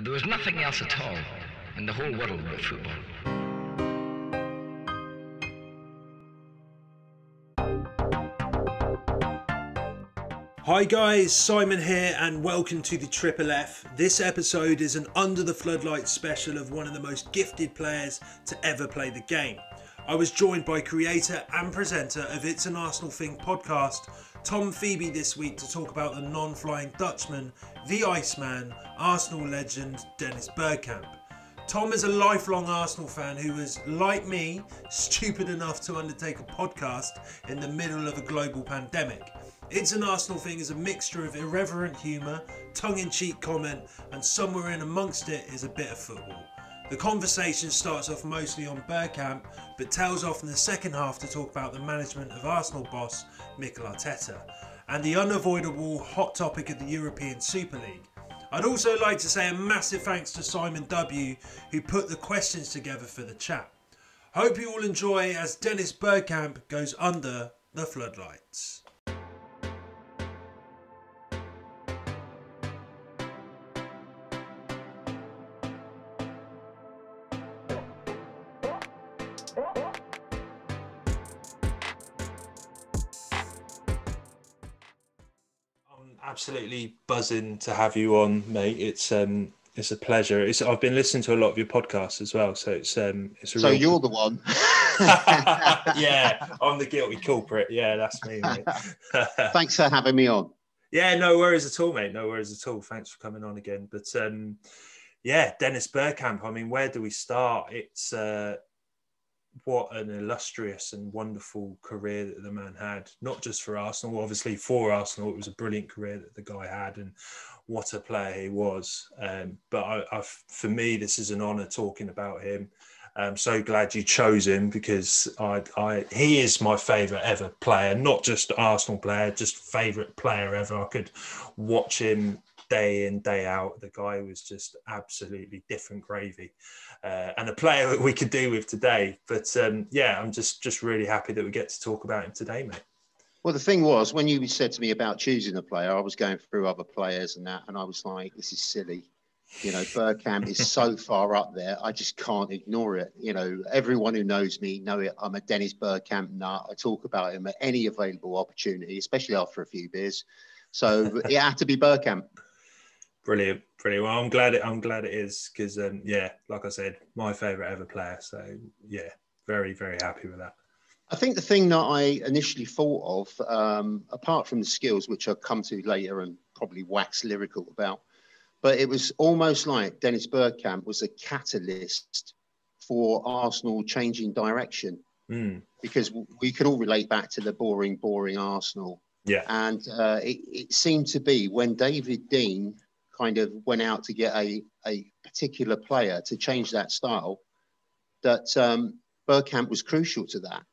There was nothing else at all in the whole world but football. Hi guys, Simon here and welcome to the Triple F. This episode is an Under the Floodlights special of one of the most gifted players to ever play the game. I was joined by creator and presenter of It's an Arsenal Thing podcast, Tom Pheby, this week to talk about the Non-Flying Dutchman, the Iceman, Arsenal legend Dennis Bergkamp. Tom is a lifelong Arsenal fan who was, like me, stupid enough to undertake a podcast in the middle of a global pandemic. It's an Arsenal Thing is a mixture of irreverent humour, tongue-in-cheek comment, and somewhere in amongst it is a bit of football. The conversation starts off mostly on Bergkamp, but tails off in the second half to talk about the management of Arsenal boss Mikel Arteta, and the unavoidable hot topic of the European Super League. I'd also like to say a massive thanks to Simon W, who put the questions together for the chat. Hope you all enjoy as Dennis Bergkamp goes under the floodlights. Absolutely buzzing to have you on, mate. It's a pleasure. I've been listening to a lot of your podcasts as well, so it's a so real... you're the one. Yeah, I'm the guilty culprit. Yeah, that's me, mate. Thanks for having me on. Yeah, no worries at all, mate. No worries at all. Thanks for coming on again. But yeah, Dennis Bergkamp. I mean, where do we start? It's what an illustrious and wonderful career that the man had, not just for Arsenal, obviously for Arsenal. It was a brilliant career that the guy had, and what a player he was. But for me, this is an honour talking about him. I'm so glad you chose him because he is my favourite ever player, not just Arsenal player, just favourite player ever. I could watch him day in, day out. The guy was just absolutely different gravy. And a player that we could do with today. But yeah, I'm just really happy that we get to talk about him today, mate. Well, the thing was, when you said to me about choosing a player, I was going through other players and that, and I was like, this is silly. You know, Bergkamp is so far up there, I just can't ignore it. You know, everyone who knows me know it. I'm a Dennis Bergkamp nut. I talk about him at any available opportunity, especially after a few beers. So it had to be Bergkamp. Brilliant. Well, I'm glad it is because, yeah, like I said, my favourite ever player. So, yeah, very, very happy with that. I think the thing that I initially thought of, apart from the skills, which I'll come to later and probably wax lyrical about, but it was almost like Dennis Bergkamp was a catalyst for Arsenal changing direction because we could all relate back to the boring Arsenal. Yeah. And it seemed to be when David Dein kind of went out to get a particular player to change that style, that Bergkamp was crucial to that.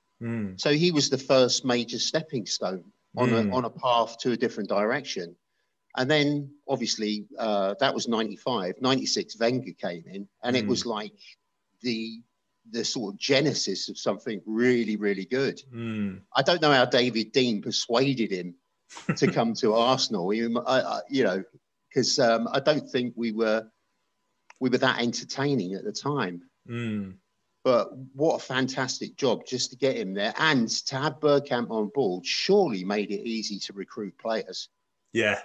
So he was the first major stepping stone on a path to a different direction. And then obviously that was 95, 96 Wenger came in, and it was like the sort of genesis of something really, really good. I don't know how David Dein persuaded him to come to Arsenal. You know, because I don't think we were that entertaining at the time. But what a fantastic job just to get him there, and to have Bergkamp on board surely made it easy to recruit players. Yeah.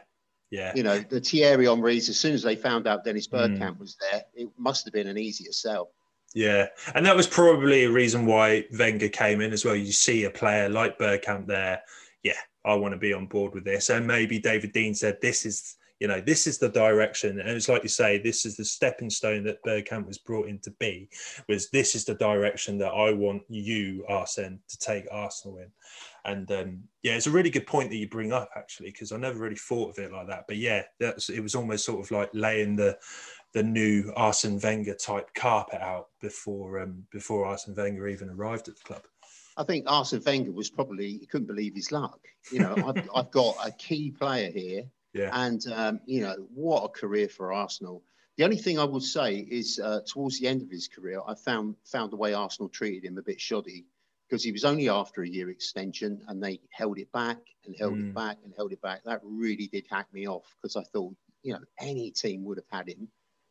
You know, the Thierry Henrys, as soon as they found out Dennis Bergkamp was there, it must have been an easier sell. Yeah, and that was probably a reason why Wenger came in as well. You see a player like Bergkamp there, yeah, I want to be on board with this. And maybe David Dein said, this is the direction. And it's like you say, this is the stepping stone that Bergkamp was brought in to be, this is the direction that I want you, Arsene, to take Arsenal in. And yeah, it's a really good point that you bring up, actually, because I never really thought of it like that. But yeah, it was almost sort of like laying the new Arsene Wenger type carpet out before Arsene Wenger even arrived at the club. I think Arsene Wenger was he couldn't believe his luck. You know, I've got a key player here. Yeah. And, you know, what a career for Arsenal. The only thing I would say is towards the end of his career, I found the way Arsenal treated him a bit shoddy, because he was only after a year extension and they held it back and held it back and held it back. That really did hack me off, because I thought, you know, any team would have had him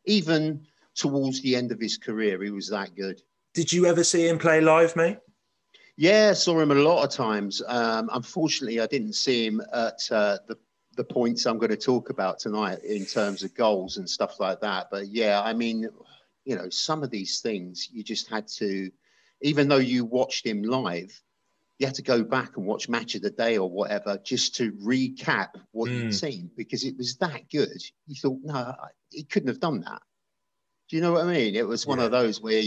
even towards the end of his career, he was that good. Did you ever see him play live, mate? Yeah, saw him a lot of times. Unfortunately, I didn't see him at the points I'm going to talk about tonight in terms of goals and stuff like that. But yeah, I mean, you know, some of these things you just had to, even though you watched him live, you had to go back and watch Match of the Day or whatever just to recap what you'd seen, because it was that good. You thought, no, he couldn't have done that. Do you know what I mean? It was one of those where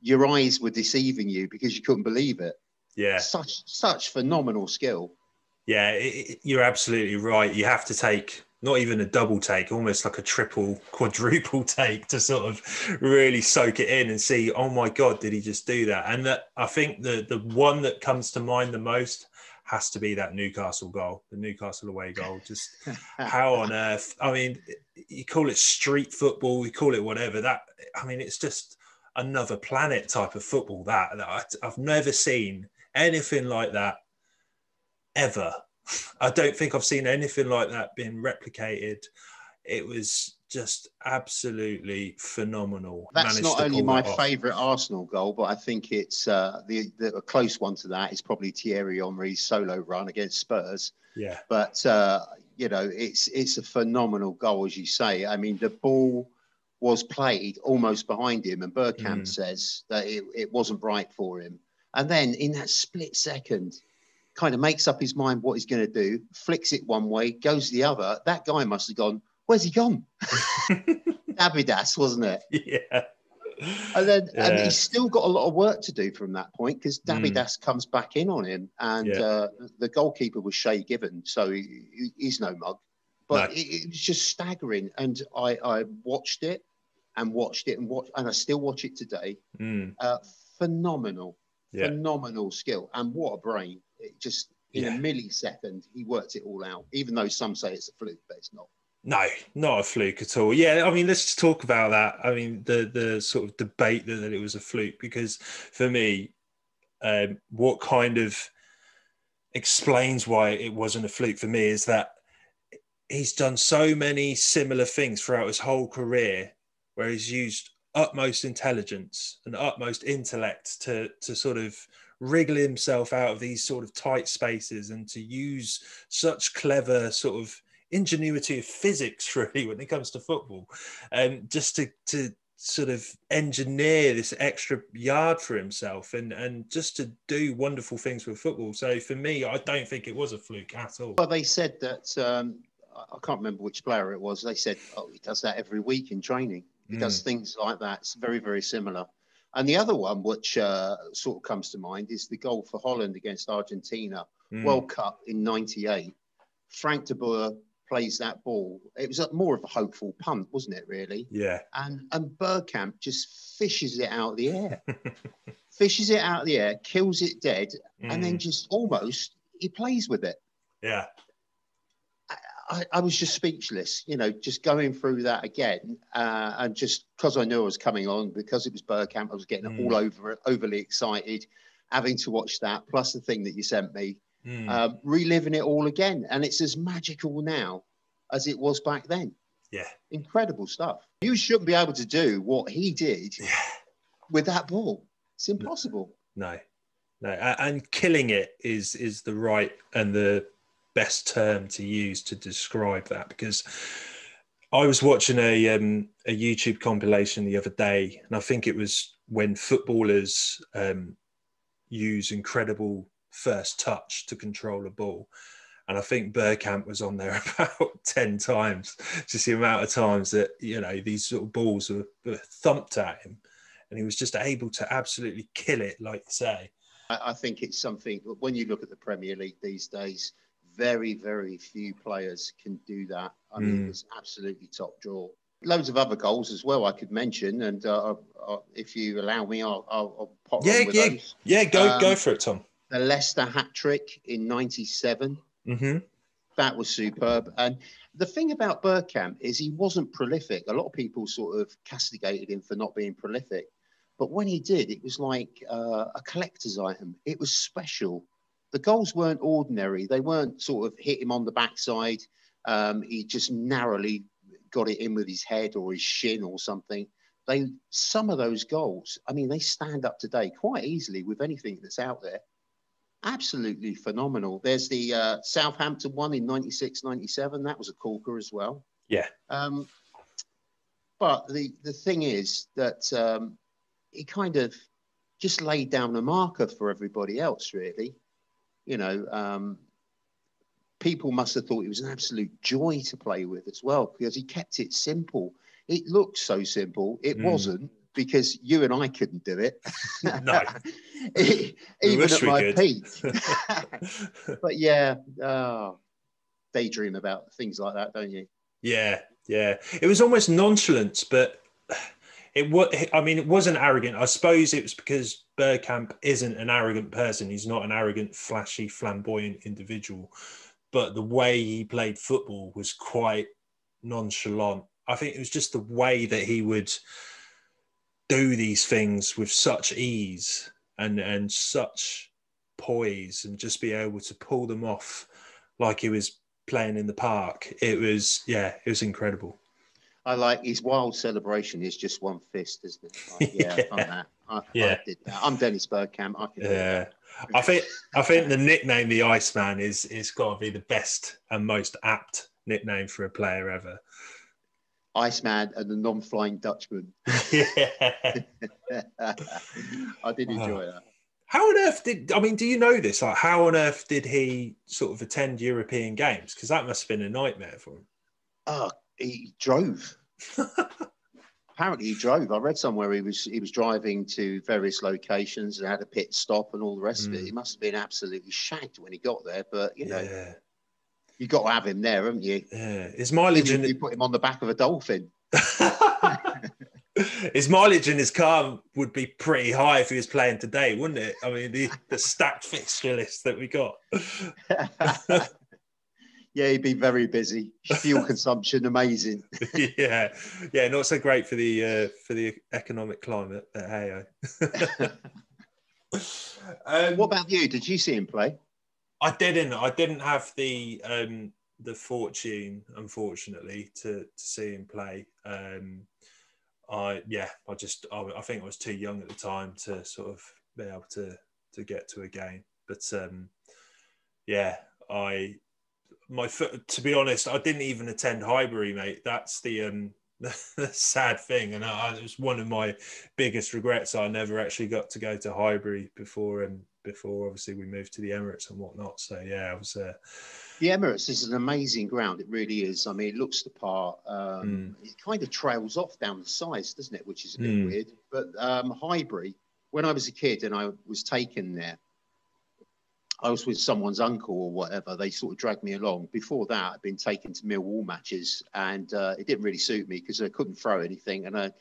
your eyes were deceiving you because you couldn't believe it. Yeah. Such phenomenal skill. Yeah, you're absolutely right. You have to take not even a double take, almost like a triple, quadruple take to sort of really soak it in and see, oh my God, did he just do that? And that, I think the one that comes to mind the most has to be that Newcastle goal, the Newcastle away goal. Just how on earth? I mean, you call it street football, you call it whatever. That, I mean, it's just another planet type of football that I've never seen anything like that ever. I don't think I've seen anything like that being replicated. It was just absolutely phenomenal. That's not only my favourite Arsenal goal, but I think it's the close one to that is probably Thierry Henry's solo run against Spurs. Yeah. But you know, it's a phenomenal goal, as you say. I mean, the ball was played almost behind him, and Bergkamp says that it wasn't bright for him. And then in that split second, kind of makes up his mind what he's going to do, flicks it one way, goes the other. That guy must have gone, where's he gone? Abidas, wasn't it? Yeah. And then and he's still got a lot of work to do from that point, because Davidas comes back in on him, and the goalkeeper was Shea Given, so he's no mug. But it was just staggering. And I watched it and watched it and I still watch it today. Phenomenal skill, and what a brain. It just, in a millisecond, he worked it all out, even though some say it's a fluke, but it's not. No, not a fluke at all. Yeah, I mean, let's just talk about that. I mean, the sort of debate that it was a fluke, because for me, what kind of explains why it wasn't a fluke for me is that he's done so many similar things throughout his whole career, where he's used utmost intelligence and utmost intellect to sort of wriggle himself out of these sort of tight spaces, and to use such clever sort of ingenuity of physics, really, when it comes to football, just to sort of engineer this extra yard for himself, and just to do wonderful things with football. So for me, I don't think it was a fluke at all. Well, they said that, I can't remember which player it was, they said, oh, he does that every week in training. He does things like that. It's very, very similar. And the other one, which sort of comes to mind, is the goal for Holland against Argentina, World Cup in '98. Frank de Boer plays that ball. It was more of a hopeful punt, wasn't it, really? Yeah. And Bergkamp just fishes it out of the air. Fishes it out of the air, kills it dead, and then just almost, he plays with it. Yeah. I was just speechless, you know, just going through that again, and just because I knew I was coming on, because it was Bergkamp, I was getting all overly excited, having to watch that, plus the thing that you sent me, reliving it all again. And it's as magical now as it was back then. Yeah. Incredible stuff. You shouldn't be able to do what he did with that ball. It's impossible. No. And killing it is the right and the best term to use to describe that, because I was watching a YouTube compilation the other day, and I think it was when footballers use incredible first touch to control a ball, and I think Bergkamp was on there about 10 times, just the amount of times that, you know, these sort of balls were thumped at him, and he was just able to absolutely kill it, like you say. I think it's something, when you look at the Premier League these days, very, very few players can do that. I mean, it's absolutely top draw. Loads of other goals as well I could mention, and if you allow me, I'll pop on with those. Yeah, go for it, Tom. The Leicester hat-trick in '97. That was superb. And the thing about Bergkamp is he wasn't prolific. A lot of people sort of castigated him for not being prolific. But when he did, it was like a collector's item. It was special. The goals weren't ordinary. They weren't sort of hit him on the backside. He just narrowly got it in with his head or his shin or something. Some of those goals, I mean, they stand up today quite easily with anything that's out there. Absolutely phenomenal. There's the Southampton one in 96, 97. That was a corker as well. Yeah. But the thing is that he kind of just laid down a marker for everybody else, really. You know, people must have thought it was an absolute joy to play with as well, because he kept it simple. It looked so simple. It wasn't, because you and I couldn't do it. No. Even at my peak. But yeah, daydream about things like that, don't you? Yeah. It was almost nonchalant, but it wasn't arrogant. I suppose it was because Bergkamp isn't an arrogant person. He's not an arrogant, flashy, flamboyant individual. But the way he played football was quite nonchalant. I think it was just the way that he would do these things with such ease and such poise, and just be able to pull them off like he was playing in the park. It was incredible. I like his wild celebration is just one fist, isn't it? Like, yeah, on that. I did that. I'm Dennis Bergkamp. I can do that. I think the nickname the Iceman is got to be the best and most apt nickname for a player ever. Iceman and the Non-Flying Dutchman. Yeah. I did enjoy that. How on earth do you know this? Like, how on earth did he sort of attend European games? Because that must have been a nightmare for him. Oh, he drove. Apparently he drove. I read somewhere he was driving to various locations and had a pit stop and all the rest of it. He must have been absolutely shagged when he got there. But, you know, you got to have him there, haven't you? Yeah. His mileage you put him on the back of a dolphin. His mileage in his car would be pretty high if he was playing today, wouldn't it? I mean, the stacked fixture list that we got. Yeah, he'd be very busy. Fuel consumption, amazing. yeah, not so great for the economic climate. But hey, what about you? Did you see him play? I didn't have the fortune, unfortunately, to see him play. I think I was too young at the time to sort of be able to get to a game. But to be honest, I didn't even attend Highbury, mate. That's the sad thing, and it was one of my biggest regrets. I never actually got to go to Highbury before obviously we moved to the Emirates and whatnot. So yeah, I was. The Emirates is an amazing ground. It really is. I mean, it looks the part. It kind of trails off down the sides, doesn't it? Which is a bit weird. But Highbury, when I was a kid and I was taken there, I was with someone's uncle or whatever. They sort of dragged me along. Before that, I'd been taken to Millwall matches, and it didn't really suit me because I couldn't throw anything, and I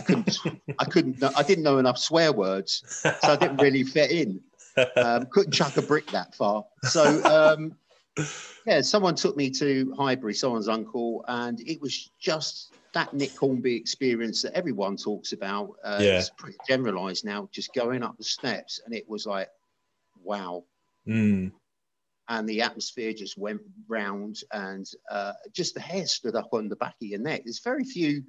didn't know enough swear words, so I didn't really fit in. Couldn't chuck a brick that far. So yeah, someone took me to Highbury, someone's uncle, and it was just that Nick Hornby experience that everyone talks about. It's pretty generalised now, just going up the steps, and it was like, wow. And the atmosphere just went round, and just the hair stood up on the back of your neck. There's very few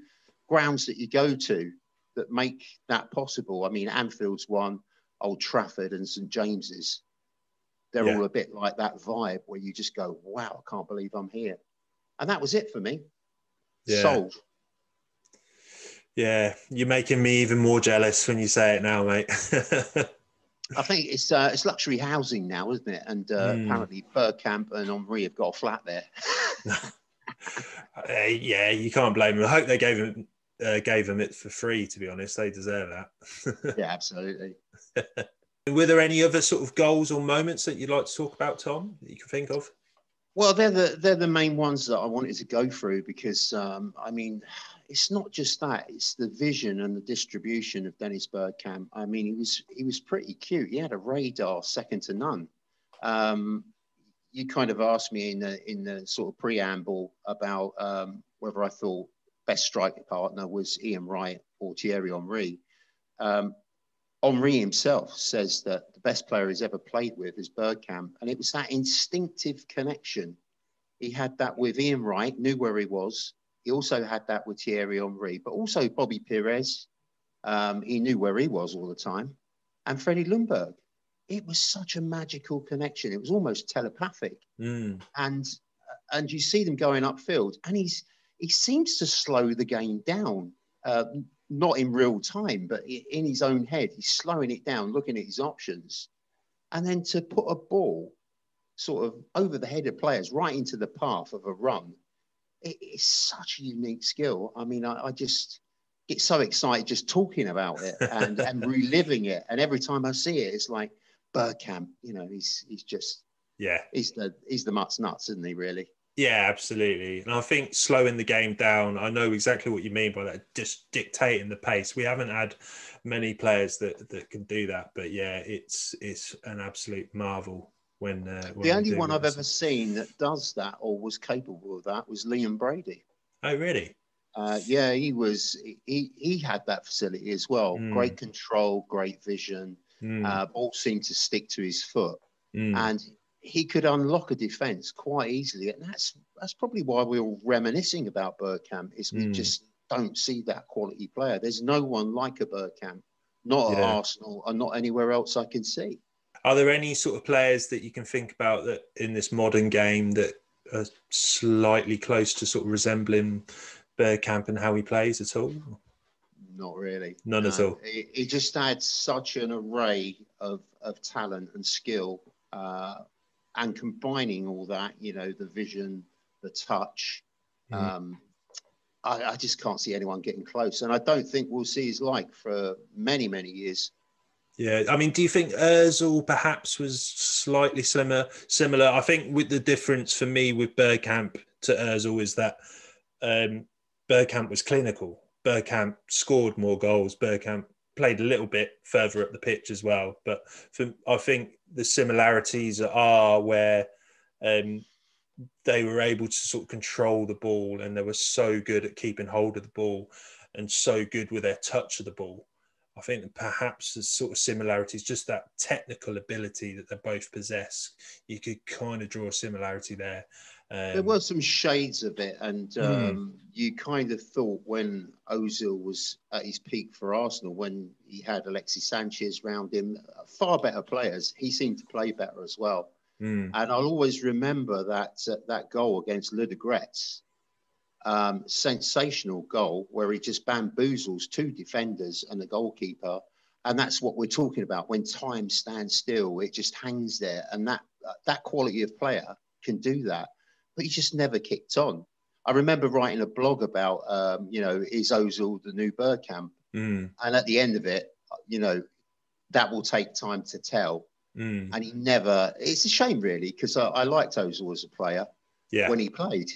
grounds that you go to that make that possible. I mean, Anfield's one, Old Trafford and St James's. They're all a bit like that vibe where you just go, wow, I can't believe I'm here. And that was it for me. Yeah. Sold. Yeah, you're making me even more jealous when you say it now, mate. I think it's luxury housing now, isn't it? And apparently Bergkamp and Henry have got a flat there. Yeah, you can't blame them. I hope they gave them it for free, to be honest. They deserve that. Yeah, absolutely. Were there any other sort of goals or moments that you'd like to talk about, Tom, that you can think of? Well, they're the main ones that I wanted to go through because, I mean, it's not just that. It's the vision and the distribution of Dennis Bergkamp. I mean, he was pretty cute. He had a radar second to none. You kind of asked me in the sort of preamble about whether I thought best striker partner was Ian Wright or Thierry Henry. Henry himself says that the best player he's ever played with is Bergkamp. And it was that instinctive connection. He had that with Ian Wright, knew where he was, He also had that with Thierry Henry, but also Bobby Pires. He knew where he was all the time. And Freddie Ljungberg. It was such a magical connection. It was almost telepathic. And you see them going upfield, and he seems to slow the game down. Not in real time, but in his own head. He's slowing it down, looking at his options. And then to put a ball sort of over the head of players right into the path of a run, it's such a unique skill. I mean, I just get so excited just talking about it and reliving it. And every time I see it, it's like Bergkamp, you know, he's just, he's the nuts, isn't he, really? Yeah, absolutely. And I think slowing the game down, I know exactly what you mean by that, just dictating the pace. We haven't had many players that can do that, but yeah, it's an absolute marvel when the only one I've ever seen that does that or was capable of that was Liam Brady. Oh, really? Yeah, he had that facility as well. Great control, great vision. All seemed to stick to his foot. And he could unlock a defence quite easily. And that's probably why we're all reminiscing about Bergkamp, is we just don't see that quality player. There's no one like a Bergkamp, not at Arsenal and not anywhere else I can see. Are there any sort of players that you can think about that in this modern game that are slightly close to sort of resembling Bergkamp and how he plays at all? Not really. None at all. He just had such an array of talent and skill. And combining all that, you know, the vision, the touch, I just can't see anyone getting close. And I don't think we'll see his like for many, many years. Yeah, I mean, do you think Ozil perhaps was slightly similar? I think with the difference for me with Bergkamp to Ozil is that Bergkamp was clinical. Bergkamp scored more goals. Bergkamp played a little bit further up the pitch as well. But I think the similarities are where they were able to sort of control the ball, and they were so good at keeping hold of the ball and so good with their touch of the ball. I think that perhaps the sort of similarities, just that technical ability that they both possess, you could kind of draw a similarity there. There were some shades of it, and you kind of thought when Ozil was at his peak for Arsenal, when he had Alexis Sanchez round him, far better players, he seemed to play better as well. And I'll always remember that goal against Ludogorets, sensational goal where he just bamboozles two defenders and the goalkeeper. And that's what we're talking about. When time stands still, it just hangs there. And that quality of player can do that. But he just never kicked on. I remember writing a blog about, is Ozil the new Bergkamp? And at the end of it, that will take time to tell. And he never, it's a shame really, because I liked Ozil as a player when he played.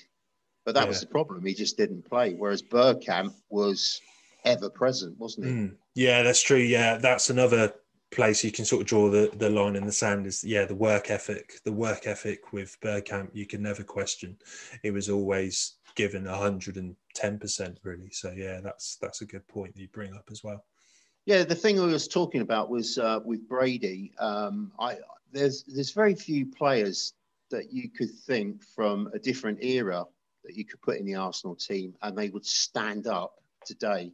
But that was the problem. He just didn't play. Whereas Bergkamp was ever present, wasn't he? Yeah, that's true. Yeah, that's another place you can sort of draw the line in the sand is, the work ethic. The work ethic with Bergkamp, you can never question. It was always given 110%, really. So, yeah, that's a good point that you bring up as well. Yeah, the thing I was talking about was with Brady. There's very few players that you could think from a different era that you could put in the Arsenal team and they would stand up today.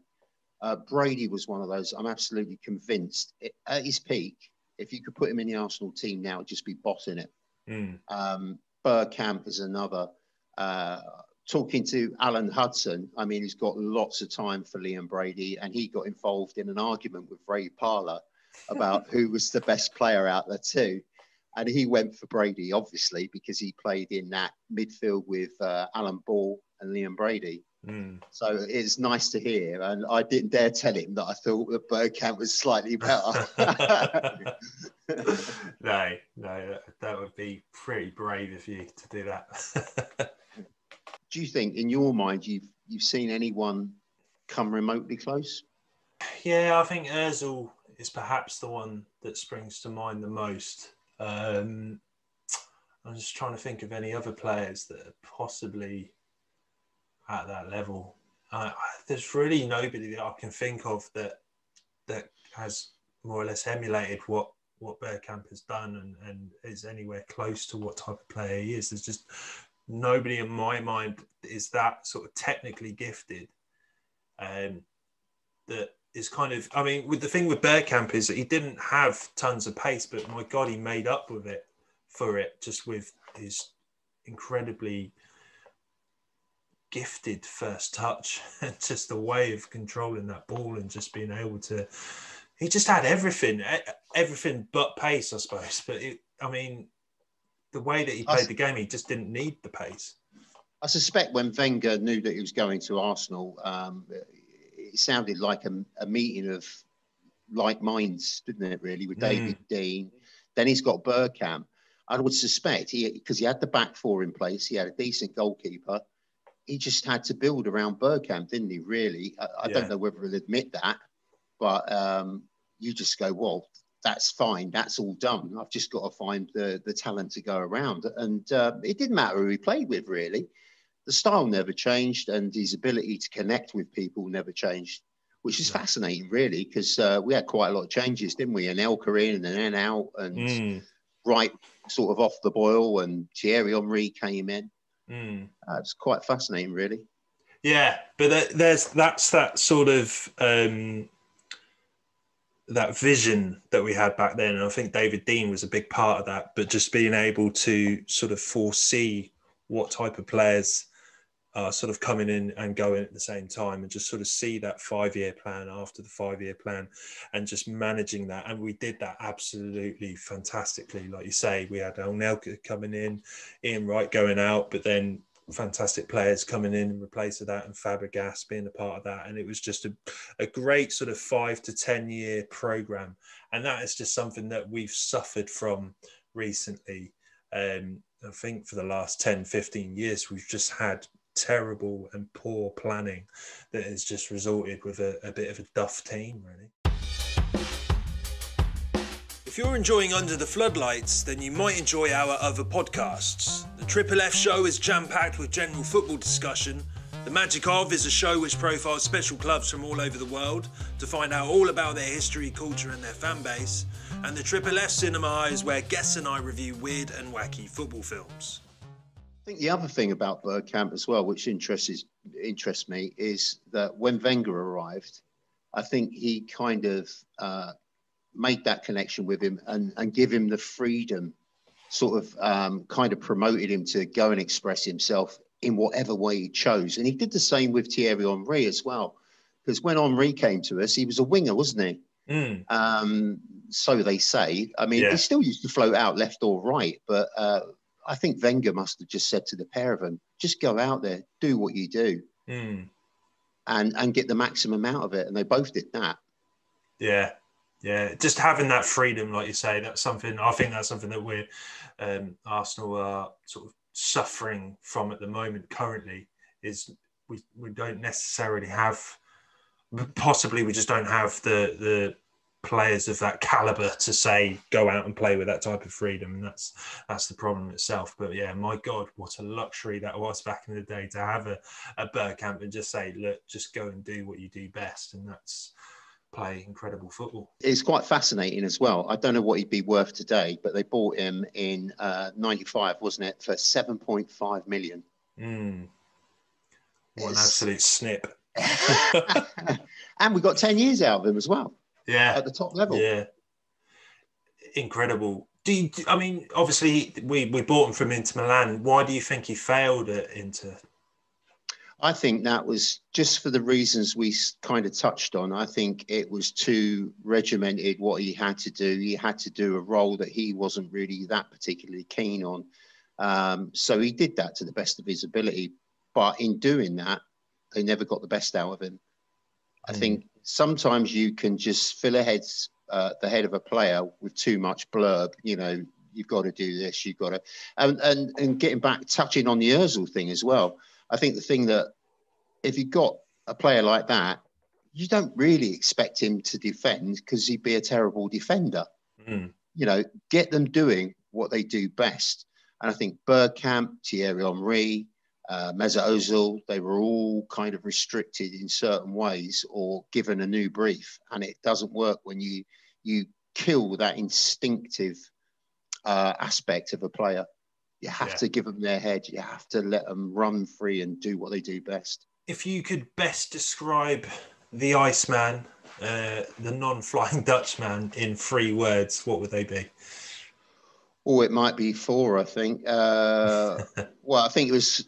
Brady was one of those. I'm absolutely convinced at his peak, if you could put him in the Arsenal team now, it'd just be bossing it. Bergkamp is another. Talking to Alan Hudson, I mean, he's got lots of time for Liam Brady, and he got involved in an argument with Ray Parlour about who was the best player out there too. And he went for Brady, obviously, because he played in that midfield with Alan Ball and Liam Brady. So it's nice to hear. And I didn't dare tell him that I thought that Bergkamp was slightly better. No, that would be pretty brave of you to do that. Do you think, in your mind, you've seen anyone come remotely close? Yeah, I think Ozil is perhaps the one that springs to mind the most. I'm just trying to think of any other players that are possibly at that level. There's really nobody that I can think of that has more or less emulated what Bergkamp has done and is anywhere close to what type of player he is. There's just nobody in my mind is that sort of technically gifted. That is kind of, I mean, with the thing with Bergkamp is that he didn't have tons of pace, but my God, he made up with it for it, just with his incredibly gifted first touch and just the way of controlling that ball and just being able to, he just had everything but pace, I suppose. But the way that he played the game, he just didn't need the pace. I suspect when Wenger knew that he was going to Arsenal, it sounded like a meeting of like minds, didn't it, really, with David Dein. Then he's got Bergkamp. I would suspect, because he had the back four in place, he had a decent goalkeeper. He just had to build around Bergkamp, didn't he, really? I don't know whether he'll admit that, but you just go, well, that's fine. That's all done. I've just got to find the talent to go around. And it didn't matter who he played with, really. The style never changed, and his ability to connect with people never changed, which is fascinating, really, because we had quite a lot of changes, didn't we? And Elka in and then out, and Wright sort of off the boil, and Thierry Henry came in. It's quite fascinating, really. Yeah, but that's that sort of that vision that we had back then, and I think David Dein was a big part of that. But just being able to sort of foresee what type of players are sort of coming in and going at the same time, and just sort of see that 5-year plan after the 5-year plan, and just managing that. And we did that absolutely fantastically. Like you say, we had Elka coming in, Ian Wright going out, but then fantastic players coming in in replace of that, and Fabregas being a part of that. And it was just a great sort of 5 to 10 year program. And that is just something that we've suffered from recently. I think for the last 10, 15 years, we've just had terrible and poor planning that has just resulted with a bit of a duff team, really. If you're enjoying Under the Floodlights, then you might enjoy our other podcasts. The Triple F Show is jam-packed with general football discussion. The Magic Of is a show which profiles special clubs from all over the world to find out all about their history, culture and their fan base. And the Triple F Cinema is where guests and I review weird and wacky football films. I think the other thing about Bergkamp as well, which interests me, is that when Wenger arrived, I think he kind of made that connection with him and give him the freedom, sort of kind of promoted him to go and express himself in whatever way he chose. And he did the same with Thierry Henry as well, because when Henry came to us, he was a winger, wasn't he? So they say. I mean, he still used to float out left or right, but I think Wenger must have just said to the pair of them, just go out there, do what you do, and get the maximum out of it. And they both did that. Yeah. Yeah, just having that freedom, like you say, that's something. I think that's something that we're Arsenal are sort of suffering from at the moment. Currently, is we don't necessarily have, possibly we just don't have the players of that caliber to say go out and play with that type of freedom, and that's the problem itself. But yeah, my God, what a luxury that was back in the day to have a Bergkamp and just say, look, just go and do what you do best, and that's play incredible football. It's quite fascinating as well. I don't know what he'd be worth today, but they bought him in 95, wasn't it, for 7.5 million. What an absolute snip. And we got 10 years out of him as well. Yeah. At the top level. Yeah. Incredible. I mean, obviously we bought him from Inter Milan. Why do you think he failed at Inter? I think that was just for the reasons we kind of touched on. I think it was too regimented what he had to do. He had to do a role that he wasn't really that particularly keen on. So he did that to the best of his ability. But in doing that, they never got the best out of him. I think sometimes you can just fill the head of a player with too much blurb. You know, you've got to do this, you've got to... And getting back, touching on the Ozil thing as well, I think the thing that if you've got a player like that, you don't really expect him to defend because he'd be a terrible defender. You know, get them doing what they do best. And I think Bergkamp, Thierry Henry, Mesut Ozil, they were all kind of restricted in certain ways or given a new brief. And it doesn't work when you kill that instinctive aspect of a player. You have to give them their head. You have to let them run free and do what they do best. If you could best describe the Iceman, the Non-Flying Dutchman, in 3 words, what would they be? Oh, it might be 4, I think. Well, I think it was,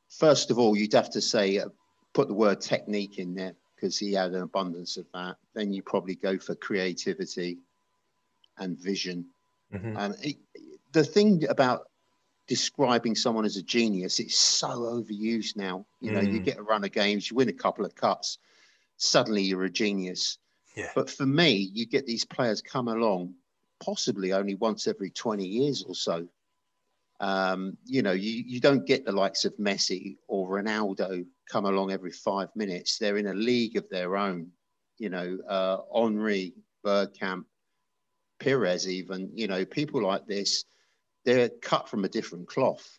first of all, you'd have to say, put the word technique in there, because he had an abundance of that. Then you probably go for creativity and vision. The thing about describing someone as a genius, it's so overused now. You know, you get a run of games, you win a couple of cups, suddenly you're a genius. Yeah. But for me, you get these players come along possibly only once every 20 years or so. You know, you don't get the likes of Messi or Ronaldo come along every 5 minutes. They're in a league of their own. You know, Henry, Bergkamp, Perez, even, you know, people like this, they're cut from a different cloth,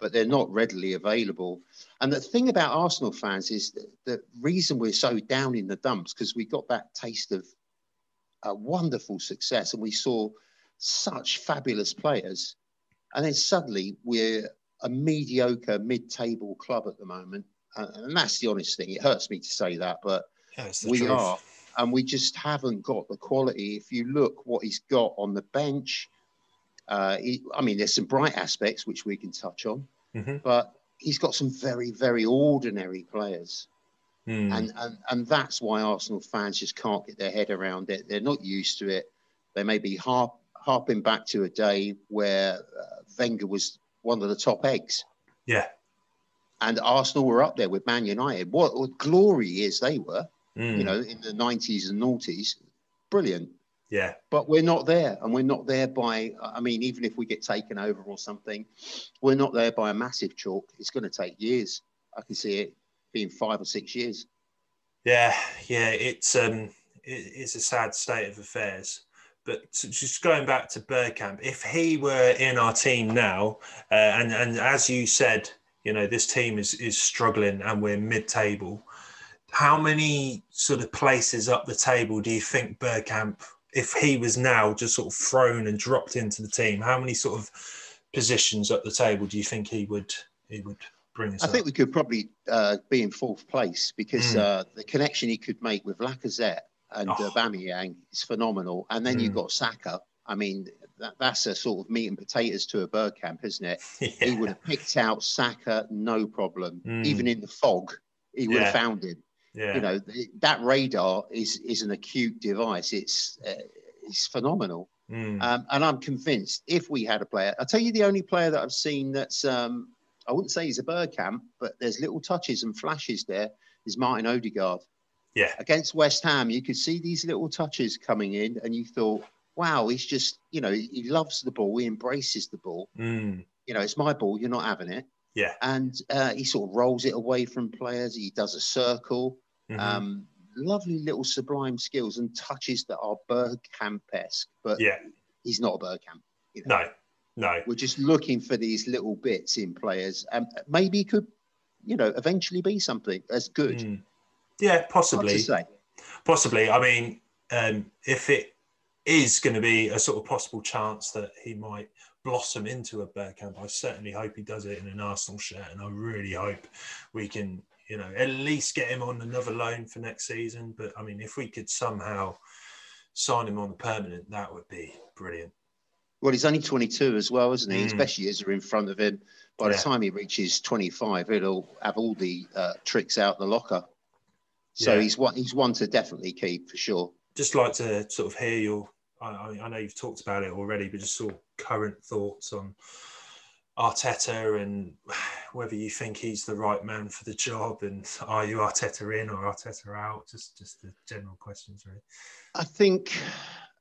but they're not readily available. And the thing about Arsenal fans is that the reason we're so down in the dumps, because we got that taste of a wonderful success and we saw such fabulous players. And then suddenly we're a mediocre mid-table club at the moment. And that's the honest thing. It hurts me to say that, but we are. And we just haven't got the quality. If you look what he's got on the bench, I mean, there's some bright aspects which we can touch on, but he's got some very, very ordinary players. And that's why Arsenal fans just can't get their head around it. They're not used to it. They may be harping back to a day where Wenger was one of the top eggs. Yeah. And Arsenal were up there with Man United. What glory years they were, you know, in the 90s and noughties. Brilliant. Yeah. But we're not there. And we're not there by, I mean, even if we get taken over or something, we're not there by a massive chalk. It's going to take years. I can see it being 5 or 6 years. Yeah. Yeah. It's a sad state of affairs. But just going back to Bergkamp, if he were in our team now, and as you said, you know, this team is struggling and we're mid-table, how many sort of places up the table do you think Bergkamp, if he was now just sort of thrown and dropped into the team, how many sort of positions up the table do you think he would bring us up? I think we could probably be in 4th place because the connection he could make with Lacazette and Aubameyang is phenomenal. And then you've got Saka. I mean, that's a sort of meat and potatoes to a Bergkamp, isn't it? Yeah. He would have picked out Saka, no problem. Even in the fog, he would have found him. Yeah. You know, that radar is an acute device. It's phenomenal. And I'm convinced if we had a player, I'll tell you the only player that I've seen that's, I wouldn't say he's a Bergkamp, but there's little touches and flashes there, is Martin Odegaard. Yeah. Against West Ham, you could see these little touches coming in and you thought, wow, he's just, you know, he loves the ball. He embraces the ball. You know, it's my ball. You're not having it. Yeah. And he sort of rolls it away from players. He does a circle. Lovely little sublime skills and touches that are Bergkamp-esque, but he's not a Bergkamp. You know? No. We're just looking for these little bits in players. And maybe he could, you know, eventually be something as good. Yeah, possibly. Hard to say. Possibly. I mean, if it is going to be a sort of possible chance that he might blossom into a Bergkamp, I certainly hope he does it in an Arsenal shirt, and I really hope we can, you know, at least get him on another loan for next season. But I mean, if we could somehow sign him on the permanent, that would be brilliant. Well, he's only 22 as well, isn't he? His best years are in front of him. By the time he reaches 25, he'll have all the tricks out the locker. So he's one to definitely keep for sure. Just like to sort of hear your, I know you've talked about it already, but just sort of current thoughts on Arteta and whether you think he's the right man for the job, and are you Arteta in or Arteta out? Just the general questions, really. I think,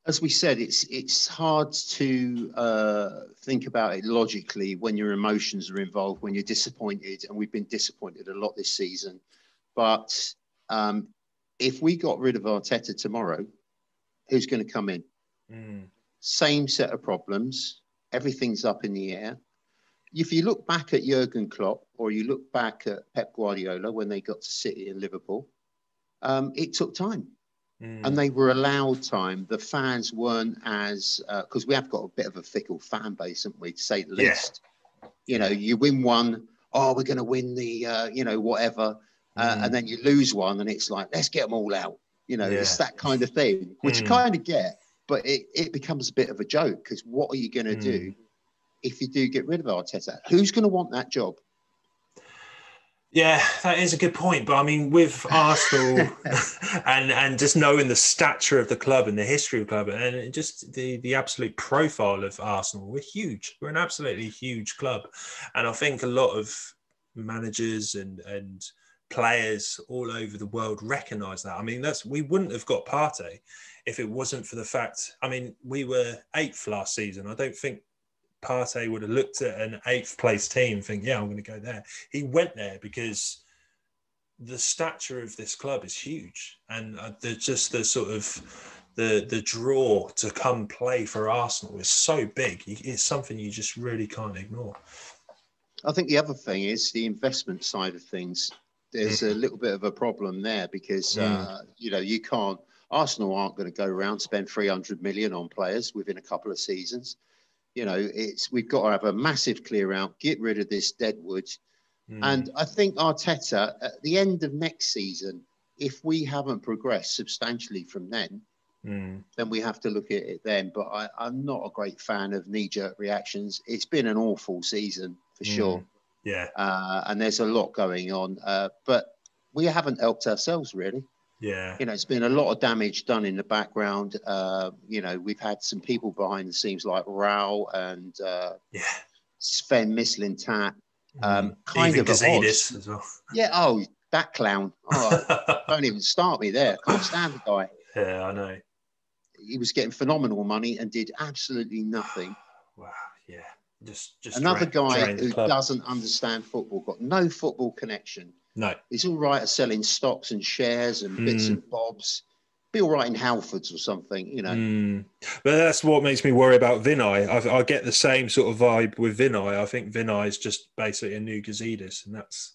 as we said, it's hard to think about it logically when your emotions are involved, when you're disappointed, and we've been disappointed a lot this season. But if we got rid of Arteta tomorrow, who's going to come in? Same set of problems. Everything's up in the air. If you look back at Jurgen Klopp or you look back at Pep Guardiola when they got to City and Liverpool, it took time. and they were allowed time. The fans weren't as, because we have got a bit of a fickle fan base, haven't we, to say the least. You know, you win one, oh, we're going to win the, you know, whatever. And then you lose one and it's like, let's get them all out. You know, it's that kind of thing, which you kind of get, but it becomes a bit of a joke, because what are you going to do if you do get rid of Arteta? Who's going to want that job? Yeah, that is a good point. But I mean, with Arsenal and just knowing the stature of the club and the history of the club and just the absolute profile of Arsenal, we're huge. We're an absolutely huge club. And I think a lot of managers and players all over the world recognise that. I mean, we wouldn't have got Partey if it wasn't for the fact, I mean, we were 8th last season. I don't think Partey would have looked at an 8th place team and think, yeah, I'm going to go there. He went there because the stature of this club is huge, and the sort of the draw to come play for Arsenal is so big. It's something you just really can't ignore. I think the other thing is the investment side of things. There's a little bit of a problem there, because you know, you can't. Arsenal aren't going to go around spend 300 million on players within a couple of seasons. You know, we've got to have a massive clear out, get rid of this deadwood. And I think Arteta, at the end of next season, if we haven't progressed substantially from then we have to look at it then. But I'm not a great fan of knee-jerk reactions. It's been an awful season for sure. Yeah. And there's a lot going on. But we haven't helped ourselves, really. Yeah. You know, it's been a lot of damage done in the background. You know, we've had some people behind the scenes like Rao and Sven Mislintat. Kind even of Gazidis as well. Yeah, oh, that clown. Oh, don't even start me there. Can't stand the guy. Yeah, I know. He was getting phenomenal money and did absolutely nothing. Wow, yeah. Just another guy who doesn't understand football, got no football connection. No. He's all right at selling stocks and shares and bits and bobs. Be all right in Halfords or something, you know. But that's what makes me worry about Vinay. I get the same sort of vibe with Vinay. I think Vinay is just basically a new Gazidis, and that's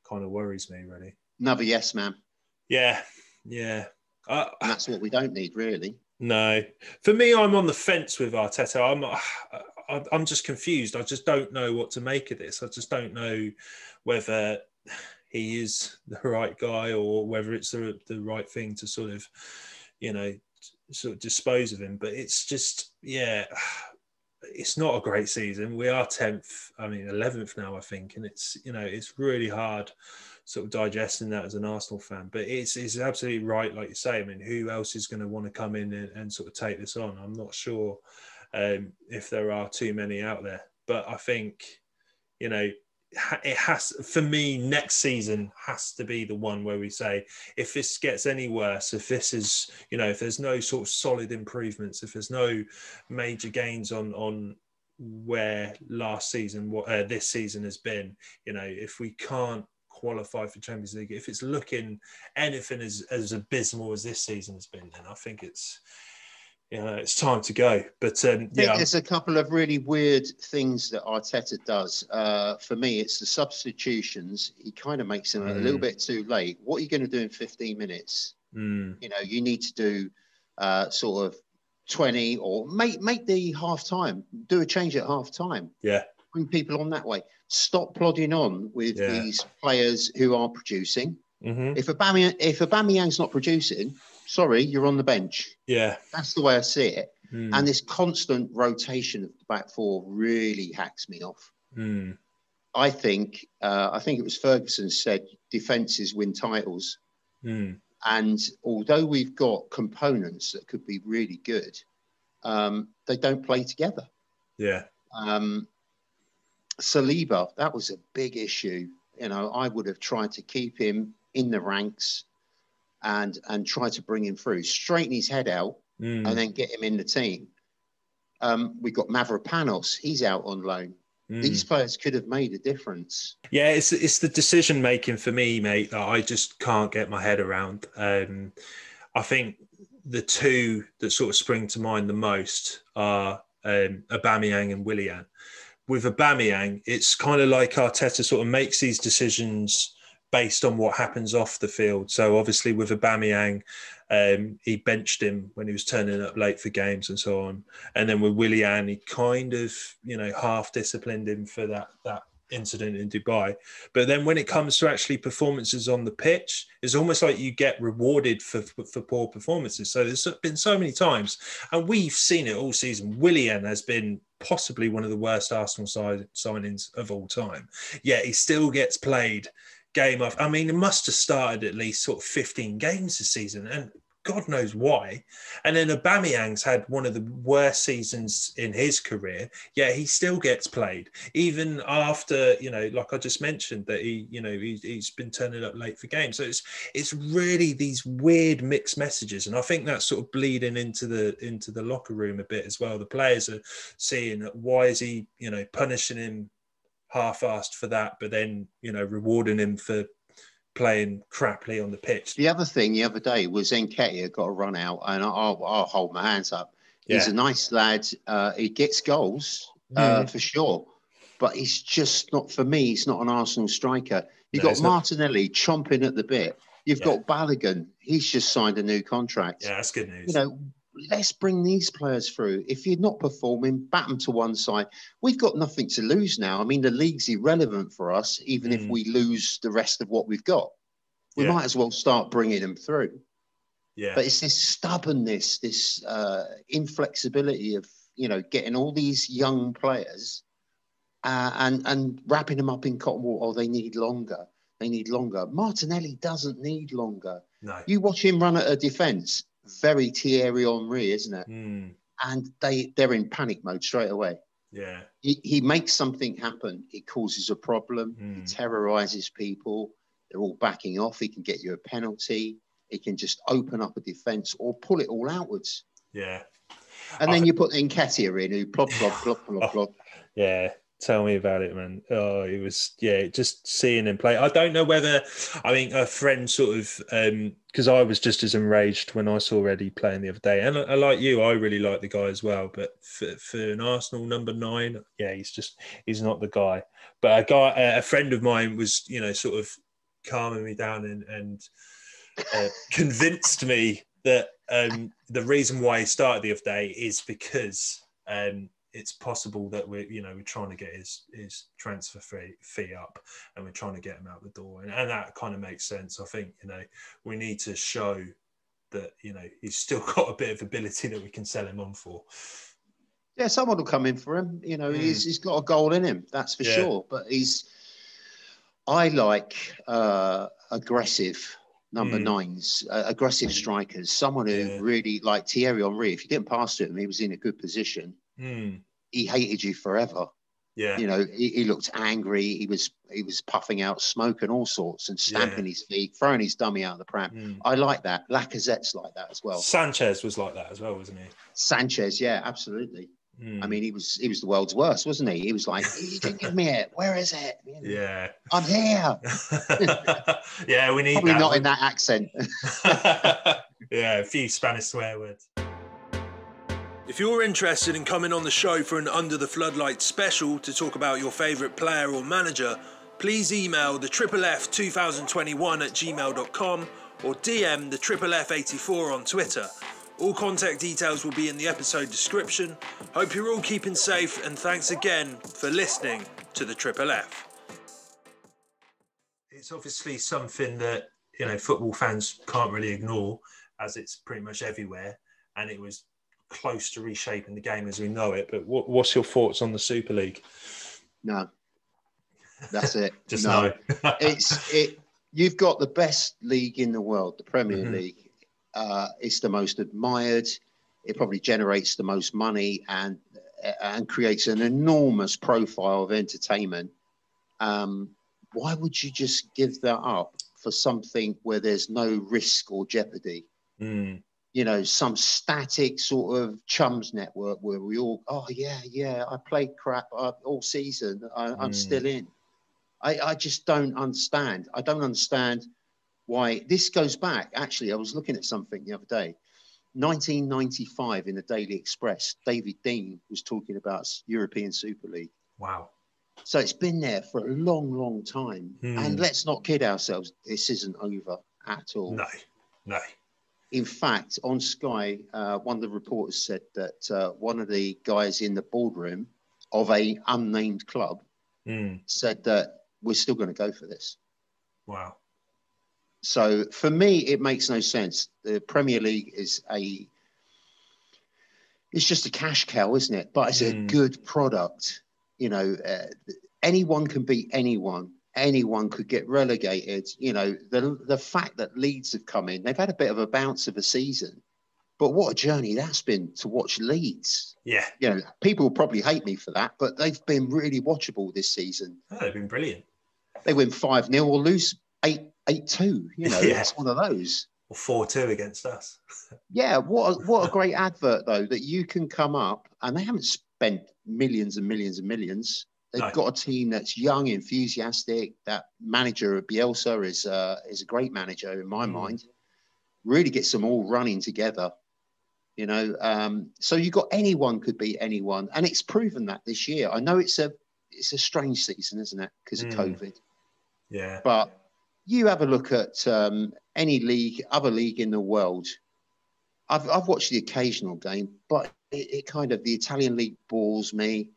kind of worries me, really. Another yes man. Yeah. And that's what we don't need, really. No. For me, I'm on the fence with Arteta. I'm just confused. I just don't know what to make of this. I just don't know whether he is the right guy or whether it's the right thing to sort of, you know, sort of dispose of him. But it's just, it's not a great season. We are 10th, 11th now, I think. And it's, you know, it's really hard sort of digesting that as an Arsenal fan. But it's absolutely right, like you say. I mean, who else is going to want to come in and sort of take this on? I'm not sure if there are too many out there. But I think, you know, it has, for me, next season has to be the one where we say, if this gets any worse, if this is, you know, if there's no sort of solid improvements, if there's no major gains on where last season, what this season has been, you know, if we can't qualify for Champions League, if it's looking anything as abysmal as this season has been, then I think it's, you know, it's time to go. But I think there's a couple of really weird things that Arteta does. For me, it's the substitutions. He kind of makes them a little bit too late. What are you going to do in 15 minutes? You know, you need to do sort of 20 or make the half time. Do a change at half time. Yeah. Bring people on that way. Stop plodding on with these players who are producing. If Aubameyang's not producing, sorry, you're on the bench. Yeah. That's the way I see it. And this constant rotation of the back four really hacks me off. I think it was Ferguson said defences win titles. And although we've got components that could be really good, they don't play together. Yeah. Saliba, that was a big issue. You know, I would have tried to keep him in the ranks and try to bring him through, straighten his head out, and then get him in the team. We've got Mavropanos, he's out on loan. These players could have made a difference. Yeah, it's the decision making for me, mate, that I just can't get my head around. I think the two that sort of spring to mind the most are Aubameyang and Willian. With Aubameyang, it's kind of like Arteta sort of makes these decisions based on what happens off the field. So obviously with Aubameyang, he benched him when he was turning up late for games and so on. And then with Willian, he kind of, half disciplined him for that incident in Dubai. But then when it comes to actually performances on the pitch, it's almost like you get rewarded for poor performances. So there's been so many times, and we've seen it all season. Willian has been possibly one of the worst Arsenal signings of all time. Yet he still gets played game off. I mean, it must have started at least sort of 15 games this season, and God knows why. And then Aubameyang's had one of the worst seasons in his career, yet he still gets played, even after, like I just mentioned, that he's been turning up late for games. So it's really these weird mixed messages, and I think that's sort of bleeding into the locker room a bit as well. The players are seeing why is he, punishing him half-assed for that, but then, rewarding him for playing crappily on the pitch. The other thing the other day was Nketiah got a run out, and I'll hold my hands up. Yeah. He's a nice lad. He gets goals for sure, but he's just not, for me, he's not an Arsenal striker. You've got Martinelli chomping at the bit. You've got Balogun. He's just signed a new contract. Yeah, that's good news. Let's bring these players through. If you're not performing, bat them to one side. We've got nothing to lose now. I mean, the league's irrelevant for us, even if we lose the rest of what we've got. We might as well start bringing them through. Yeah. But it's this stubbornness, this inflexibility of, getting all these young players and wrapping them up in cotton wool. Oh, they need longer. They need longer. Martinelli doesn't need longer. No. You watch him run at a defence. Very Thierry Henry, isn't it? And they're in panic mode straight away. Yeah. He makes something happen. It causes a problem. He terrorizes people. They're all backing off. He can get you a penalty. He can just open up a defence or pull it all outwards. Yeah. And then you put Nketiah in, who plop, plop, plop, plop, plop. Yeah. Tell me about it, man. Oh, it was, just seeing him play. I don't know whether, a friend sort of, because I was just as enraged when I saw Eddie playing the other day. And I like you, I really like the guy as well. But for an Arsenal number 9, he's not the guy. But a friend of mine was, sort of calming me down and convinced me that the reason why he started the other day is because it's possible that we're trying to get his transfer fee up, and we're trying to get him out the door, and that kind of makes sense. I think we need to show that he's still got a bit of ability that we can sell him on for. Yeah, someone will come in for him. He's got a goal in him, that's for sure. But I like aggressive number 9s, aggressive strikers, someone who really, like Thierry Henry, if you didn't pass to him, he was in a good position. He hated you forever. Yeah. He looked angry. He was puffing out smoke and all sorts and stamping his feet, throwing his dummy out of the pram. I like that. Lacazette's like that as well. Sanchez was like that as well, wasn't he? Sanchez, yeah, absolutely. I mean, he was the world's worst, wasn't he? He was like, "You didn't give me it. Where is it?" Yeah, I'm here. Yeah, we need probably that. Not in that accent. Yeah, a few Spanish swear words. If you're interested in coming on the show for an Under the Floodlights special to talk about your favourite player or manager, please email the FFF2021@gmail.com or DM the FFF84 on Twitter. All contact details will be in the episode description. Hope you're all keeping safe, and thanks again for listening to the Triple F. It's obviously something that football fans can't really ignore, as it's pretty much everywhere, and it was close to reshaping the game as we know it. But what's your thoughts on the Super League? No, that's it. Just no. You've got the best league in the world, the Premier League. It's the most admired. It probably generates the most money and creates an enormous profile of entertainment. Why would you just give that up for something where there's no risk or jeopardy? Some static sort of chums network where we all, I played crap all season. I'm still in. I just don't understand. I don't understand why this goes back. Actually, I was looking at something the other day. 1995 in the Daily Express, David Dean was talking about European Super League. Wow. So it's been there for a long, long time. And let's not kid ourselves. This isn't over at all. No. In fact, on Sky, one of the reporters said that one of the guys in the boardroom of a unnamed club said that we're still going to go for this. Wow. So for me, it makes no sense. The Premier League is it's just a cash cow, isn't it? But it's a good product. You know, anyone can beat anyone. Anyone could get relegated. You know, the fact that Leeds have come in, they've had a bit of a bounce of a season. But what a journey that's been to watch Leeds. Yeah. You know, people will probably hate me for that, but they've been really watchable this season. Oh, they've been brilliant. They win 5-0 or lose 8-2. You know, It's one of those. Or 4-2 against us. Yeah, what a great advert, though, that you can come up, and they haven't spent millions and millions and millions. They've got a team that's young, enthusiastic. That manager, Bielsa, is a great manager in my mind. Really gets them all running together. You know, so you got anyone could beat anyone, and it's proven that this year. I know it's a strange season, isn't it, because of COVID? Yeah. But you have a look at any other league in the world. I've watched the occasional game, but it kind of, the Italian league bores me.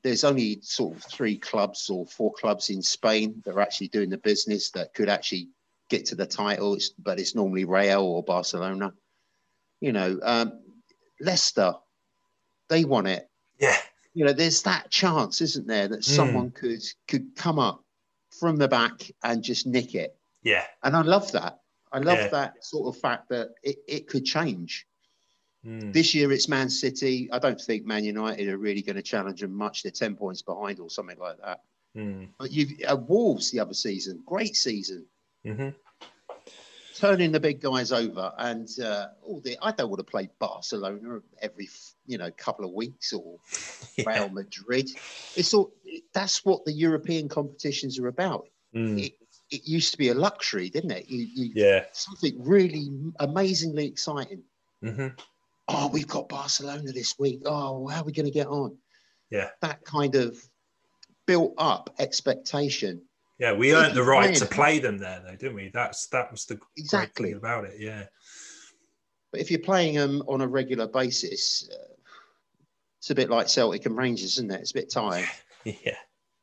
There's only sort of 3 clubs or 4 clubs in Spain that are actually doing the business that could actually get to the title, but it's normally Real or Barcelona. You know, Leicester, they won it. Yeah. You know, there's that chance, isn't there, that someone could come up from the back and just nick it. Yeah. And I love that. I love that sort of fact that it could change. This year it's Man City. I don't think Man United are really going to challenge them much. They're 10 points behind or something like that. But you've Wolves the other season, great season. Turning the big guys over, and I don't want to play Barcelona every couple of weeks or Real Madrid. That's what the European competitions are about. It used to be a luxury, didn't it? Something really amazingly exciting. Oh, we've got Barcelona this week. Oh, how are we going to get on? Yeah, that kind of built up expectation. Yeah, we earned the right to play them there, though, didn't we? That was the great thing about it. Yeah. But if you're playing them on a regular basis, it's a bit like Celtic and Rangers, isn't it? It's a bit tired. Yeah.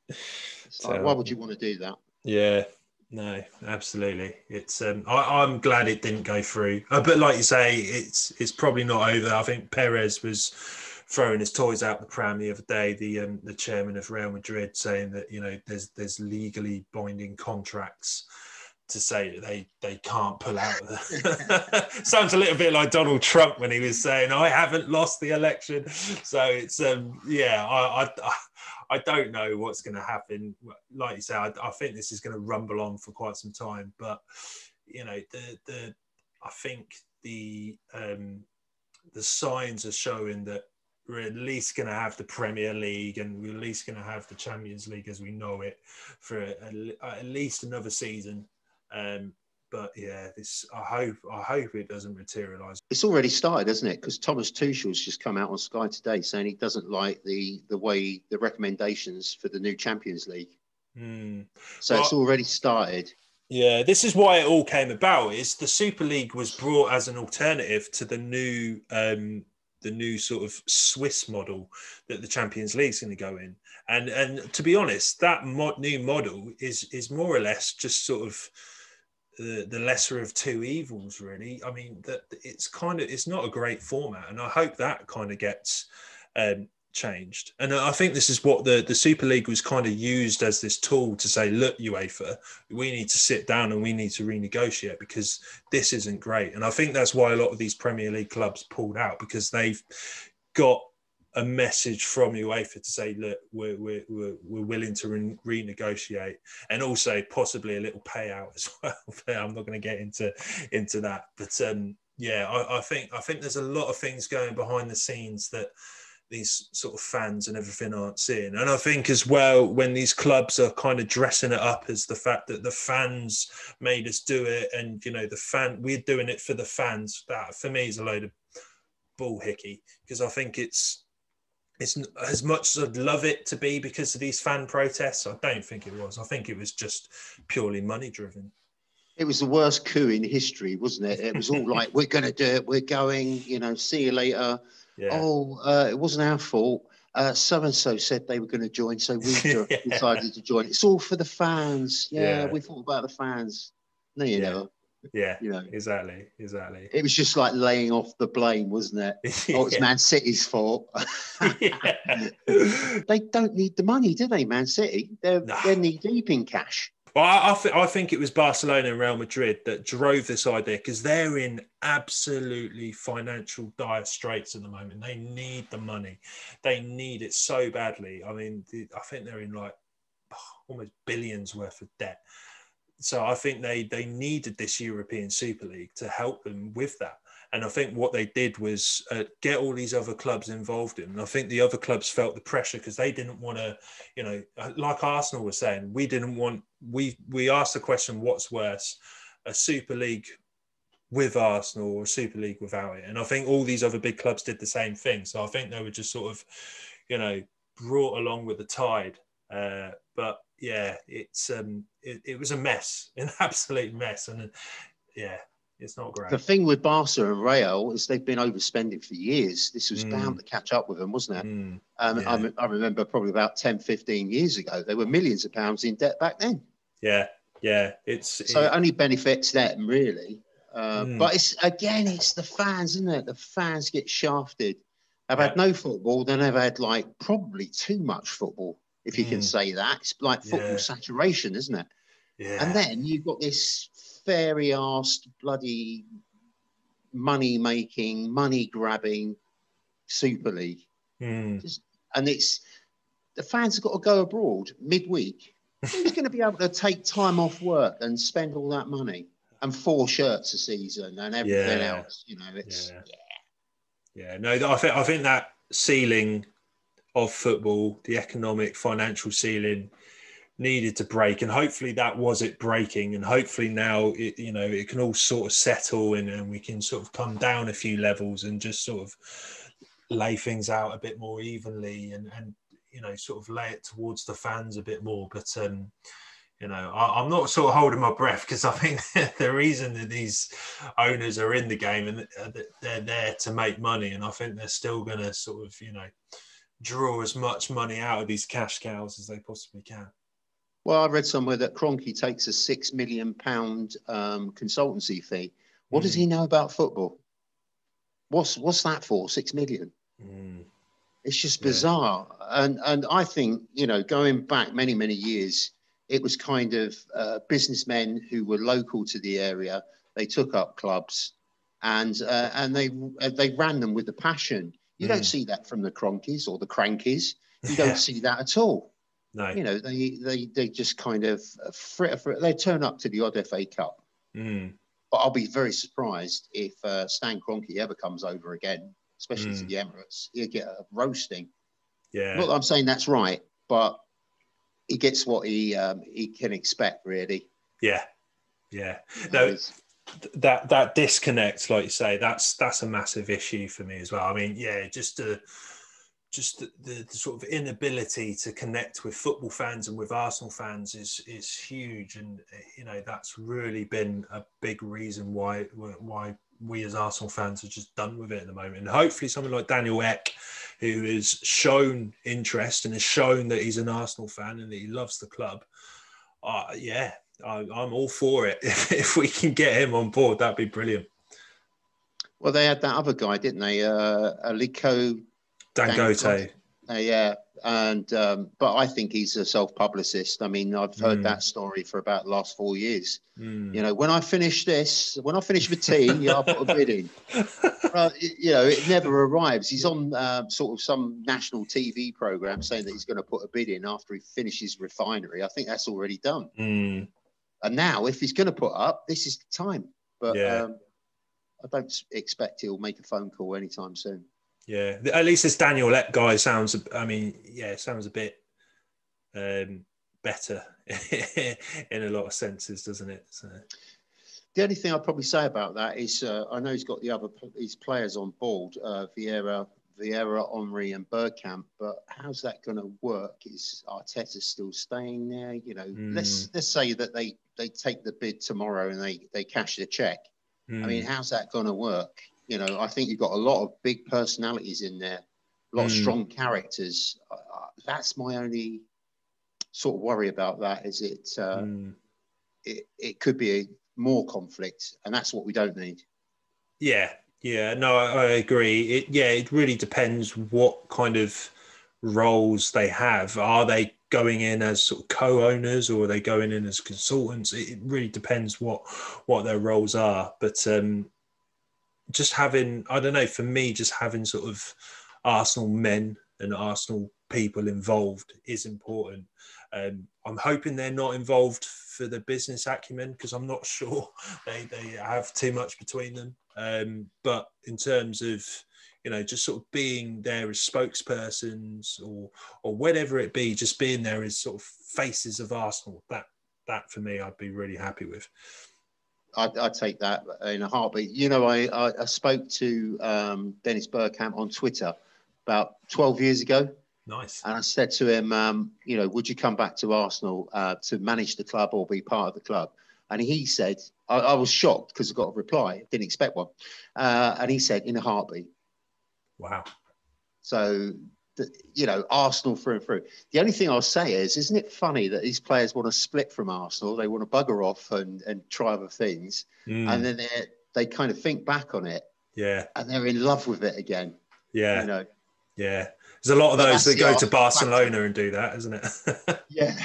It's like, why would you want to do that? Yeah. No, absolutely. It's I'm glad it didn't go through. But like you say, it's probably not over. I think Perez was throwing his toys out the pram the other day, the chairman of Real Madrid, saying that, you know, there's legally binding contracts to say that they can't pull out of the sounds a little bit like Donald Trump when he was saying, I haven't lost the election. So it's I don't know what's going to happen. Like you say, I think this is going to rumble on for quite some time. But you know, I think the signs are showing that we're at least going to have the Premier League, and we're at least going to have the Champions League as we know it for at least another season. But yeah, I hope it doesn't materialise. It's already started, hasn't it? Because Thomas Tuchel's just come out on Sky today saying he doesn't like the way the recommendations for the new Champions League. So it's already started. Yeah, this is why it all came about. Is the Super League was brought as an alternative to the new sort of Swiss model that the Champions League is going to go in, and to be honest, that new model is more or less just sort of the lesser of two evils, really. I mean, that it's not a great format, and I hope that kind of gets changed. And I think this is what the Super League was kind of used as this tool to say, look, UEFA, we need to sit down and we need to renegotiate because this isn't great. And I think that's why a lot of these Premier League clubs pulled out, because they've got a message from UEFA to say, look, we're willing to renegotiate, and also possibly a little payout as well. I'm not going to get into that, but I think there's a lot of things going behind the scenes that these sort of fans and everything aren't seeing. And I think as well, when these clubs are kind of dressing it up as the fact that the fans made us do it, and you know, we're doing it for the fans, that for me is a load of bull hickey, because I think it's it's as much as I'd love it to be because of these fan protests. I don't think it was. I think it was just purely money driven. It was the worst coup in history, wasn't it? It was all like, we're going to do it. We're going, see you later. Yeah. Oh, it wasn't our fault. So-and-so said they were going to join, so we decided to join. It's all for the fans. Yeah, we thought about the fans. No, you never. Yeah, exactly. It was just like laying off the blame, wasn't it? Oh, it's Man City's fault. They don't need the money, do they, Man City? They're knee deep in cash. Well, I think it was Barcelona and Real Madrid that drove this idea because they're in absolutely financial dire straits at the moment. They need the money. They need it so badly. I mean, I think they're in like almost billions worth of debt. So I think they needed this European Super League to help them with that. And I think what they did was get all these other clubs involved in. And I think the other clubs felt the pressure because they didn't want to, like Arsenal was saying, we asked the question, what's worse, a Super League with Arsenal or a Super League without it? And I think all these other big clubs did the same thing. So I think they were just sort of, brought along with the tide. But yeah, it was a mess, an absolute mess. And it's not great. The thing with Barca and Real is they've been overspending for years. This was bound to catch up with them, wasn't it? I remember probably about 10, 15 years ago, they were millions of pounds in debt back then. Yeah. So it only benefits them, really. But it's the fans, isn't it? The fans get shafted. They've had no football. Then they've had probably too much football, if you can say that. It's like football saturation, isn't it? Yeah. And then you've got this fairy-arsed, bloody money-making, money-grabbing Super League. And the fans have got to go abroad midweek. Who's going to be able to take time off work and spend all that money and 4 shirts a season and everything else? No, I think that ceiling of football, the economic, financial ceiling, needed to break, and hopefully that was it breaking, and hopefully now it can all sort of settle and we can sort of come down a few levels and just sort of lay things out a bit more evenly and sort of lay it towards the fans a bit more. But I'm not sort of holding my breath because I think the reason that these owners are in the game and they're there to make money, and I think they're still going to sort of draw as much money out of these cash cows as they possibly can. Well, I read somewhere that Kroenke takes a £6 million consultancy fee. What does he know about football? What's that for? 6 million? It's just bizarre. And I think, going back many, many years, it was kind of businessmen who were local to the area. They took up clubs and they ran them with a passion. You don't see that from the Kroenkes or the Crankies. You don't see that at all. No. They just kind of they turn up to the odd FA Cup. But I'll be very surprised if Stan Kroenke ever comes over again, especially to the Emirates. He'll get a roasting. Yeah. Not that I'm saying that's right, but he gets what he can expect, really. Yeah. No, that disconnect, like you say, that's a massive issue for me as well. I mean, just the sort of inability to connect with football fans and with Arsenal fans is huge, and that's really been a big reason why we as Arsenal fans are just done with it at the moment. And hopefully someone like Daniel Ek, who has shown interest and has shown that he's an Arsenal fan and that he loves the club, I'm all for it. If we can get him on board, that'd be brilliant. Well, they had that other guy, didn't they? Aliko Dangote. But I think he's a self-publicist. I mean, I've heard that story for about the last 4 years. When I finish the team, I'll put a bid in. It never arrives. He's on sort of some national TV program saying that he's going to put a bid in after he finishes Refinery. I think that's already done. And now, if he's going to put up, this is the time. But I don't expect he'll make a phone call anytime soon. Yeah, at least this Daniel Ek guy sounds a bit better in a lot of senses, doesn't it? So. The only thing I'd probably say about that is I know he's got his players on board, Vieira, Vieira, Henry, and Bergkamp, but how's that going to work? Is Arteta still staying there? You know, let's say that they take the bid tomorrow and they cash the check. I mean, how's that going to work? You know, I think you've got a lot of big personalities in there, a lot of strong characters. That's my only sort of worry about that. Is it could be more conflict, and that's what we don't need. Yeah, no, I agree. It really depends what kind of roles they have. Are they going in as sort of co-owners, or are they going in as consultants? It really depends what their roles are. But just having, I don't know, for me, just having sort of Arsenal men and Arsenal people involved is important. I'm hoping they're not involved for the business acumen, because I'm not sure they have too much between them. But in terms of, you know, just sort of being there as spokespersons or whatever it be, just being there as sort of faces of Arsenal, that for me, I'd be really happy with. I'd take that in a heartbeat. You know, I spoke to Dennis Bergkamp on Twitter about 12 years ago. Nice. And I said to him, you know, would you come back to Arsenal to manage the club or be part of the club? And he said, I was shocked because I got a reply. Didn't expect one. And he said, in a heartbeat. Wow. So, you know, Arsenal through and through. The only thing I'll say is, isn't it funny that these players want to split from Arsenal? They want to bugger off and try other things. And then they kind of think back on it. Yeah. And they're in love with it again. Yeah. You know. Yeah. There's a lot of those that go to Barcelona and do that, isn't it? Yeah.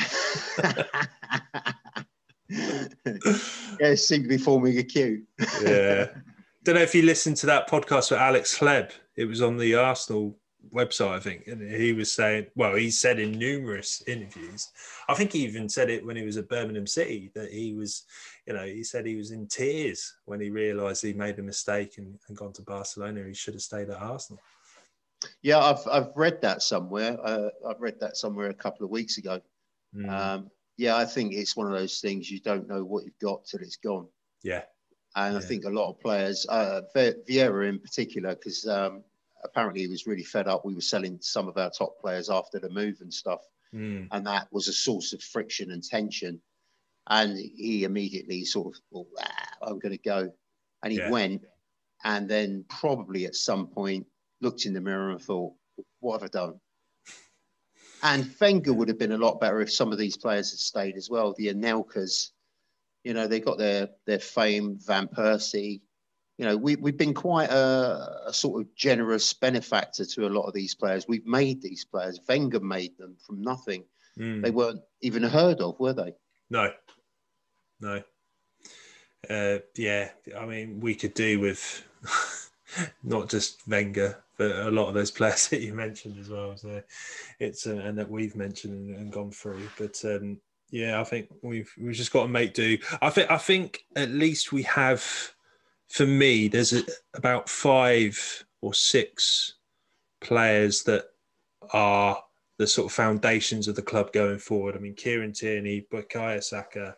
Yeah, seem to be forming a queue. Yeah. Don't know if you listened to that podcast with Alex Hleb. It was on the Arsenal website, I think. And he was saying, well, he said in numerous interviews, I think he even said it when he was at Birmingham City, that he was, you know, he said he was in tears when he realised he made a mistake and gone to Barcelona. He should have stayed at Arsenal. Yeah, I've read that somewhere. I've read that somewhere a couple of weeks ago. Yeah, I think it's one of those things you don't know what you've got till it's gone. Yeah. And I think a lot of players, Vieira in particular, because apparently he was really fed up. We were selling some of our top players after the move and stuff. And that was a source of friction and tension. And he immediately sort of thought, I'm going to go. And he went. And then probably at some point looked in the mirror and thought, what have I done? And Wenger would have been a lot better if some of these players had stayed as well. The Anelkas, you know, they got their fame. Van Persie, you know, we've been quite a sort of generous benefactor to a lot of these players. We've made these players. Wenger made them from nothing. They weren't even heard of, were they? No. Yeah, I mean, we could do with not just Wenger, but a lot of those players that you mentioned as well. So it's and that we've mentioned and gone through. But yeah, I think we've just got to make do. I think at least we have. For me, there's about 5 or 6 players that are the sort of foundations of the club going forward. I mean, Kieran Tierney, Bukayo Saka,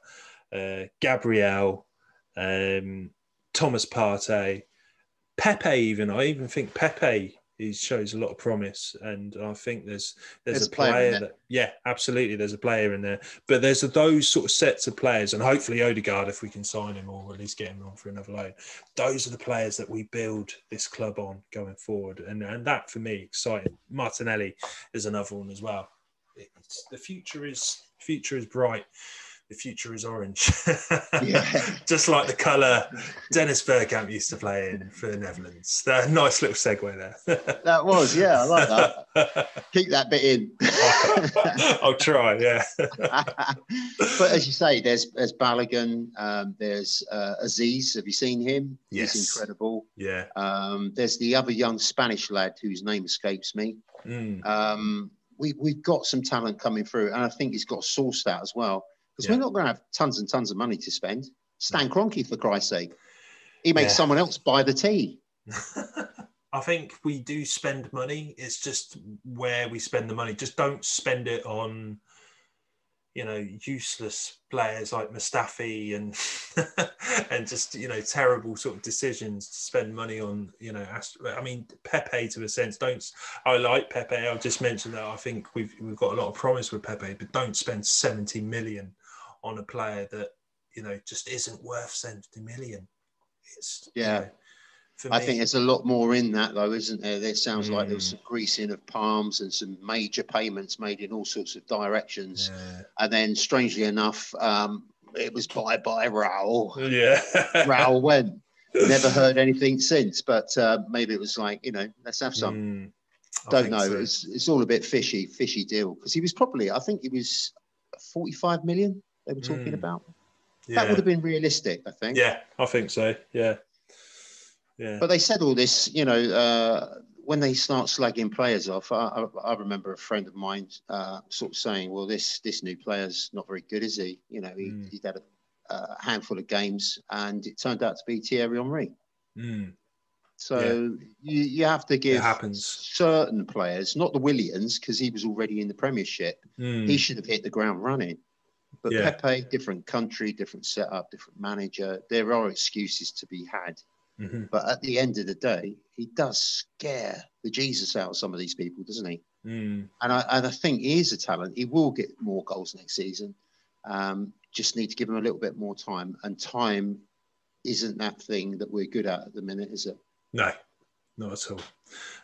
Gabriel, Thomas Partey, Pepe. I even think Pepe shows a lot of promise, and I think there's a player that, yeah, absolutely, there's a player in there. But there's those sort of sets of players, and hopefully Odegaard, if we can sign him or at least get him on for another loan, those are the players that we build this club on going forward, and that for me exciting. Martinelli is another one as well. The future is bright. The future is orange. Yeah. Just like the colour Dennis Bergkamp used to play in for the Netherlands. Nice little segue there. That was, yeah, I like that. Keep that bit in. I'll try, yeah. But as you say, there's Balogun, there's Aziz. Have you seen him? Yes. He's incredible. Yeah. There's the other young Spanish lad whose name escapes me. We've got some talent coming through, and I think he's got sourced that as well. Because we're not going to have tons and tons of money to spend. Stan Kroenke, for Christ's sake. He makes someone else buy the tea. I think we do spend money. It's just where we spend the money. Just don't spend it on, you know, useless players like Mustafi and and just, you know, terrible sort of decisions to spend money on, you know, I mean, Pepe to a sense. I like Pepe. I'll just mention that I think we've got a lot of promise with Pepe, but don't spend 70 million on a player that, you know, just isn't worth 70 million. It's, yeah. You know, I think there's a lot more in that, though, isn't there? It sounds like there was some greasing of palms and some major payments made in all sorts of directions. Yeah. And then, strangely enough, it was bye-bye Raul. Yeah. Raul went. Never heard anything since, but maybe it was like, you know, let's have some. Don't know. So. It's all a bit fishy deal. Because he was probably, I think he was 45 million they were talking about. Yeah. That would have been realistic, I think. Yeah, I think so. Yeah. Yeah. But they said all this, you know, when they start slagging players off, I remember a friend of mine sort of saying, well, this new player's not very good, is he? You know, he'd had a handful of games and it turned out to be Thierry Henry. So you have to give certain players, not the Williams, because he was already in the Premiership. He should have hit the ground running. But Pepe, different country, different setup, different manager. There are excuses to be had. But at the end of the day, he does scare the Jesus out of some of these people, doesn't he? And I think he is a talent. He will get more goals next season. Just need to give him a little bit more time. And time isn't that thing that we're good at the minute, is it? No, not at all.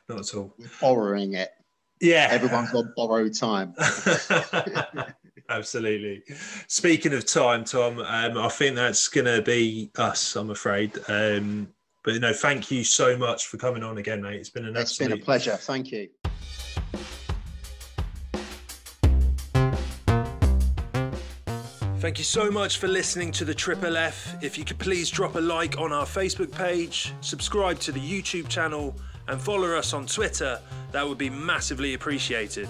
Not at all. We're borrowing it. Yeah. Everyone's on borrowed time. Absolutely. Speaking of time, Tom, I think that's going to be us, I'm afraid. But, you know, thank you so much for coming on again, mate. It's been a pleasure. Thank you. Thank you so much for listening to the Triple F. If you could please drop a like on our Facebook page, subscribe to the YouTube channel, and follow us on Twitter, that would be massively appreciated.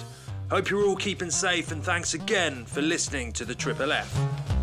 Hope you're all keeping safe, and thanks again for listening to the Triple F.